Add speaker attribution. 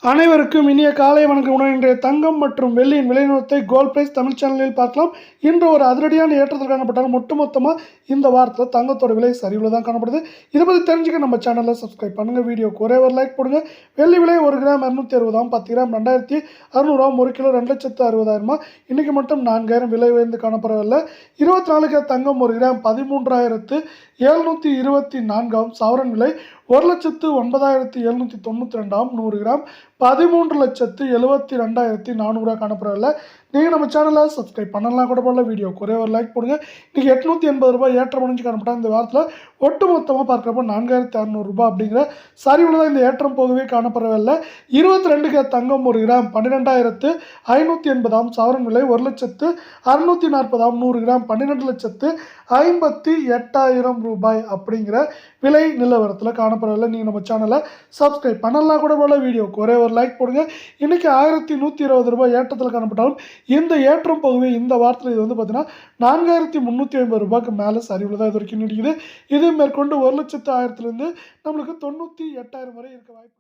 Speaker 1: அனைவருக்கும் இனிய காலை வணக்கம். இன்றைய தங்கம் மற்றும் வெள்ளியின் விலைநிறுவனத்தை கோல்ட் பிரைஸ் தமிழ் சேனலில் பார்க்கலாம். இன்று ஒரு அதிரடியான ஏற்றத்தில் காணப்பட்டாலும் ஒட்டுமொத்தமாக இந்த வாரத்தில் தங்கத்தோட விலை சரிவில் தான் காணப்படுது. இதை பற்றி தெரிஞ்சுக்க நம்ம சேனலில் சப்ஸ்கிரைப் பண்ணுங்கள். வீடியோக்கு ஒரே ஒரு லைக் போடுங்க. வெள்ளி விலை 1 கிராம் 260, 10 கிராம் 2600, 1 கிலோ 2,60,000. இன்றைக்கி மட்டும் 4000 விலை உயர்ந்து காணப்படவில்லை. 24 கேரட் தங்கம் 1 கிராம் 13,724, சவரன் விலை 1,09,792, 100 கிராம் 13,72,400 காணப்படவில்லை. நீங்கள் நம்ம சேனலை சப்ஸ்கிரைப் பண்ணலாம் கூட போடல. வீடியோ ஒரே ஒரு லைக் போடுங்க. இன்றைக்கி 880 ரூபாய் ஏற்றம் அடைஞ்சு காணப்பட்டால் இந்த வாரத்தில் ஒட்டுமொத்தமாக பார்க்குறப்ப 4,600 ரூபாய் அப்படிங்கிற சரிவில் தான் இந்த ஏற்றம் போகவே காணப்படவில்லை. 22 கேரட் தங்கம் 1 கிராம் 12,580, சவரன் விலை 1,640,000, 100 கிராம் 12,58,000 ரூபாய் அப்படிங்கிற விலை நிலவரத்தில் காணப்படவில்லை. நீங்கள் நம்ம சேனலை சப்ஸ்கிரைப் பண்ணலாம் கூட போல. வீடியோக்கு ஒரே ஒரு லைக் போடுங்க. இன்றைக்கி 1,120 ரூபாய் ஏற்றத்தில் காணப்பட்டாலும் இந்த ஏற்றம் போகவே இந்த வாரத்தில் இது வந்து பார்த்தீங்கன்னா 4,350 ரூபாய்க்கு மேலே சரிவில் தான் இது வரைக்கும் நீடிக்குது. இது மேற்கொண்டு 1,00,000 நம்மளுக்கு 98,000 வரை இருக்க வாய்ப்பு.